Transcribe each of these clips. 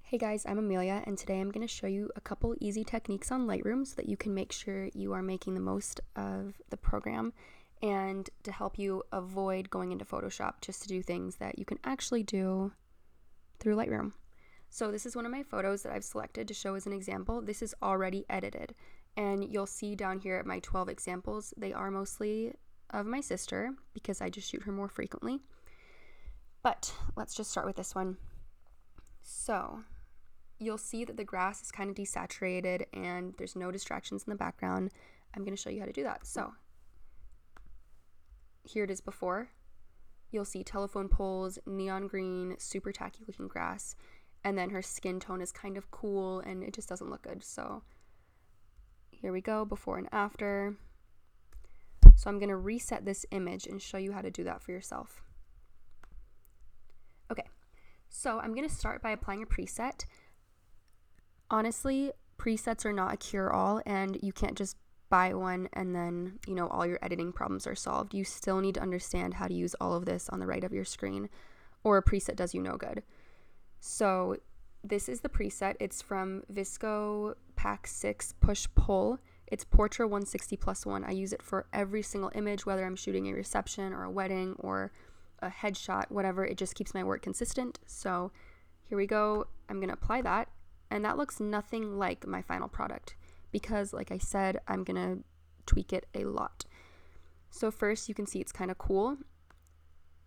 Hey guys, I'm Amelia, and today I'm going to show you a couple easy techniques on Lightroom so that you can make sure you are making the most of the program and to help you avoid going into Photoshop just to do things that you can actually do through Lightroom. So this is one of my photos that I've selected to show as an example. This is already edited, and you'll see down here at my 12 examples, they are mostly of my sister because I just shoot her more frequently. But let's just start with this one. So you'll see that the grass is kind of desaturated and there's no distractions in the background. I'm going to show you how to do that. So here it is before. You'll see telephone poles, neon green, super tacky looking grass, and then her skin tone is kind of cool and it just doesn't look good. So here we go, before and after. So I'm going to reset this image and show you how to do that for yourself. Okay, so I'm going to start by applying a preset. Honestly, presets are not a cure-all, and you can't just buy one and then, all your editing problems are solved. You still need to understand how to use all of this on the right of your screen, or a preset does you no good. So this is the preset. It's from Visco Pack 6 Push Pull. It's Portra 160+1. I use it for every single image, whether I'm shooting a reception or a wedding or a headshot, whatever. It just keeps my work consistent. So here we go. I'm going to apply that. And that looks nothing like my final product because, like I said, I'm going to tweak it a lot. So first, you can see it's kind of cool.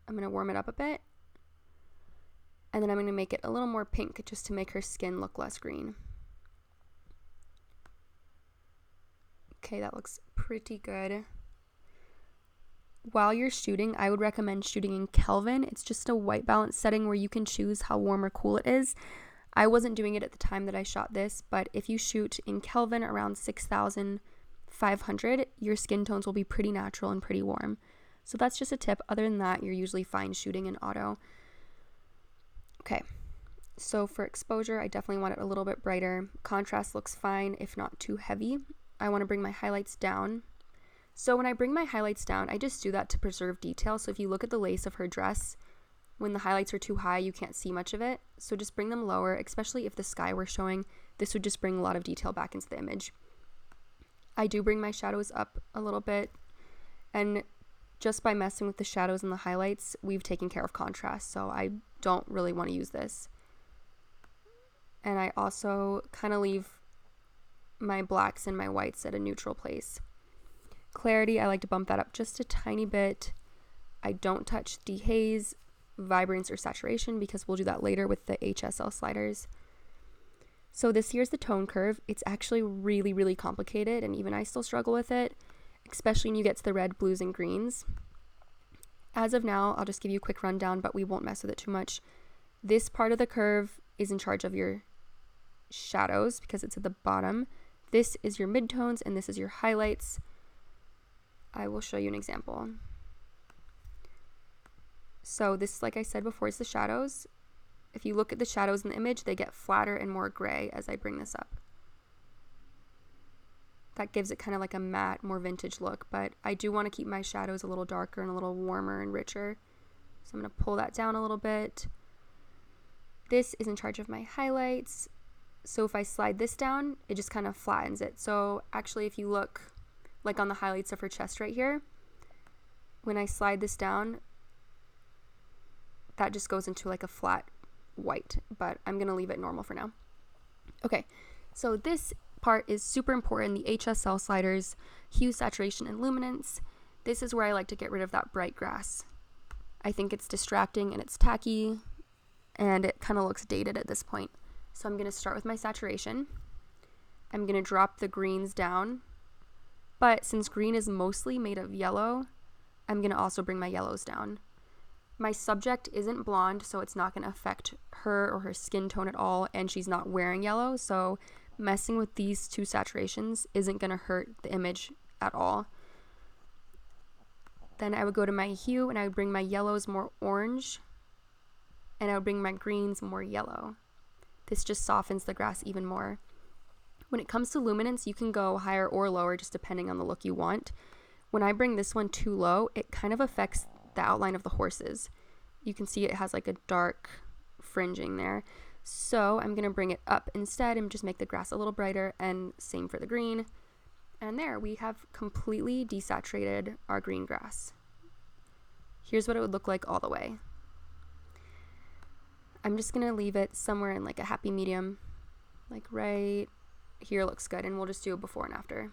I'm going to warm it up a bit. And then I'm going to make it a little more pink just to make her skin look less green. Okay, that looks pretty good. While you're shooting, I would recommend shooting in Kelvin. It's just a white balance setting where you can choose how warm or cool it is. I wasn't doing it at the time that I shot this, but if you shoot in Kelvin around 6,500, your skin tones will be pretty natural and pretty warm. So that's just a tip. Other than that, you're usually fine shooting in auto. Okay, so for exposure, I definitely want it a little bit brighter. Contrast looks fine, if not too heavy. I want to bring my highlights down. So when I bring my highlights down, I just do that to preserve detail. So if you look at the lace of her dress, when the highlights are too high, you can't see much of it. So just bring them lower, especially if the sky were showing. This would just bring a lot of detail back into the image. I do bring my shadows up a little bit. And just by messing with the shadows and the highlights, we've taken care of contrast. So I don't really want to use this. And I also kind of leave my blacks and my whites at a neutral place. Clarity, I like to bump that up just a tiny bit. I don't touch dehaze, vibrance, or saturation because we'll do that later with the HSL sliders. So this here's the tone curve. It's actually really, really complicated, and even I still struggle with it, especially when you get to the red, blues, and greens. As of now, I'll just give you a quick rundown, but we won't mess with it too much. This part of the curve is in charge of your shadows because it's at the bottom. This is your midtones, and this is your highlights. I will show you an example. So this, like I said before, is the shadows. If you look at the shadows in the image, they get flatter and more gray as I bring this up. That gives it kind of like a matte, more vintage look, but I do want to keep my shadows a little darker and a little warmer and richer. So I'm going to pull that down a little bit. This is in charge of my highlights. So if I slide this down, it just kind of flattens it. So actually, if you look like on the highlights of her chest right here, when I slide this down, that just goes into like a flat white, but I'm going to leave it normal for now. Okay, so this part is super important, the HSL sliders, hue, saturation, and luminance. This is where I like to get rid of that bright grass. I think it's distracting and it's tacky, and it kind of looks dated at this point. So I'm going to start with my saturation. I'm going to drop the greens down, but since green is mostly made of yellow, I'm going to also bring my yellows down. My subject isn't blonde, so it's not going to affect her or her skin tone at all, and she's not wearing yellow, so messing with these two saturations isn't going to hurt the image at all. Then I would go to my hue, and I would bring my yellows more orange, and I would bring my greens more yellow. This just softens the grass even more. When it comes to luminance, you can go higher or lower just depending on the look you want. When I bring this one too low, it kind of affects the outline of the horses. You can see it has like a dark fringing there. So I'm going to bring it up instead and just make the grass a little brighter, and same for the green. And there we have completely desaturated our green grass. Here's what it would look like all the way. I'm just going to leave it somewhere in like a happy medium, like right here looks good, and we'll just do a before and after.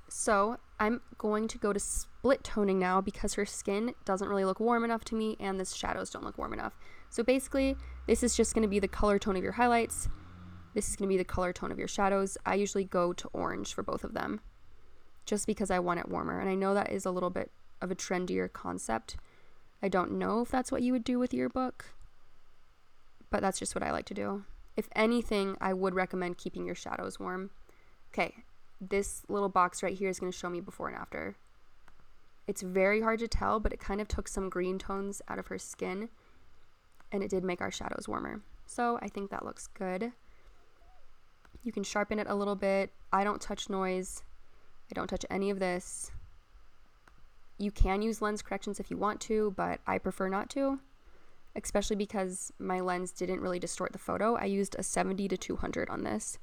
So I'm going to go to split toning now because her skin doesn't really look warm enough to me and the shadows don't look warm enough. So basically, this is just going to be the color tone of your highlights. This is going to be the color tone of your shadows. I usually go to orange for both of them just because I want it warmer. And I know that is a little bit of a trendier concept. I don't know if that's what you would do with your book, but that's just what I like to do. If anything, I would recommend keeping your shadows warm. Okay, this little box right here is going to show me before and after. It's very hard to tell, but it kind of took some green tones out of her skin, and it did make our shadows warmer. So I think that looks good. You can sharpen it a little bit. I don't touch noise. I don't touch any of this. You can use lens corrections if you want to, but I prefer not to, especially because my lens didn't really distort the photo. I used a 70 to 200 on this.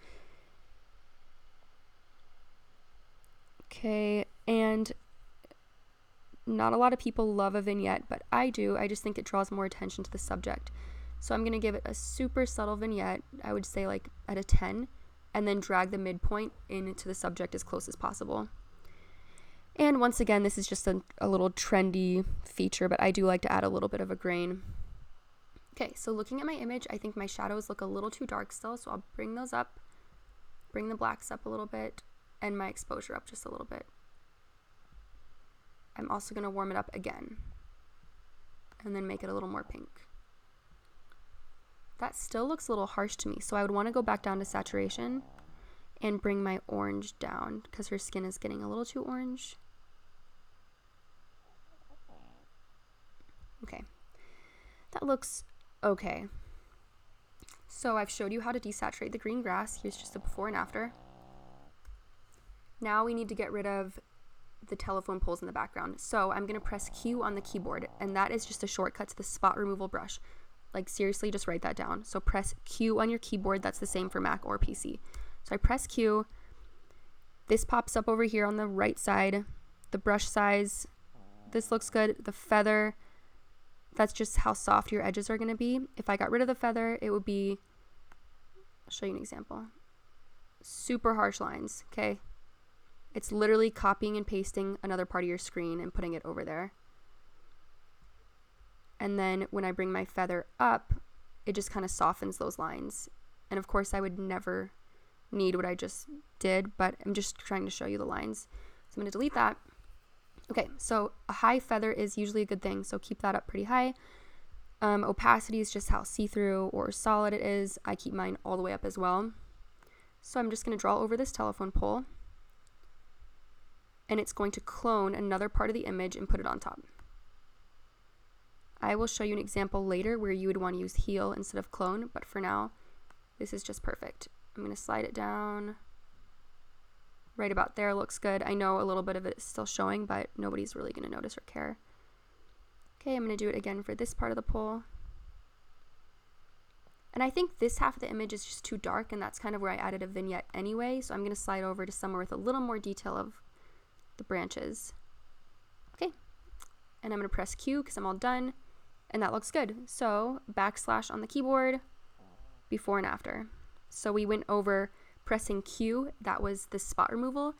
Okay, and not a lot of people love a vignette, but I do. I just think it draws more attention to the subject. So I'm going to give it a super subtle vignette, I would say like at a 10, and then drag the midpoint into the subject as close as possible. And once again, this is just a little trendy feature, but I do like to add a little bit of a grain. Okay, so looking at my image, I think my shadows look a little too dark still, so I'll bring those up, bring the blacks up a little bit, and my exposure up just a little bit. I'm also going to warm it up again, and then make it a little more pink. That still looks a little harsh to me, so I would want to go back down to saturation and bring my orange down because her skin is getting a little too orange. Okay, that looks okay. So I've showed you how to desaturate the green grass. Here's just a before and after. Now we need to get rid of the telephone poles in the background. So I'm going to press Q on the keyboard, and that is just a shortcut to the spot removal brush. Like seriously, just write that down. So press Q on your keyboard. That's the same for Mac or PC. So I press Q. This pops up over here on the right side. The brush size, this looks good. The feather, that's just how soft your edges are going to be. If I got rid of the feather, it would be, I'll show you an example. Super harsh lines, okay? It's literally copying and pasting another part of your screen and putting it over there. And then when I bring my feather up, it just kind of softens those lines. And of course, I would never need what I just did, but I'm just trying to show you the lines. So I'm going to delete that. Okay, so a high feather is usually a good thing, so keep that up pretty high. Opacity is just how see-through or solid it is. I keep mine all the way up as well. So I'm just going to draw over this telephone pole, and it's going to clone another part of the image and put it on top. I will show you an example later where you would want to use heal instead of clone, but for now, this is just perfect. I'm going to slide it down. Right about there looks good. I know a little bit of it is still showing, but nobody's really going to notice or care. Okay, I'm going to do it again for this part of the pole. And I think this half of the image is just too dark, and that's kind of where I added a vignette anyway, so I'm going to slide over to somewhere with a little more detail of the branches. Okay, and I'm going to press Q because I'm all done, and that looks good. So backslash on the keyboard, before and after. So we went over pressing Q, that was the spot removal,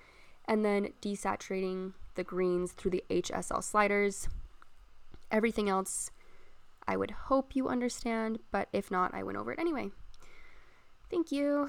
and then desaturating the greens through the HSL sliders. Everything else I would hope you understand, but if not, I went over it anyway. Thank you.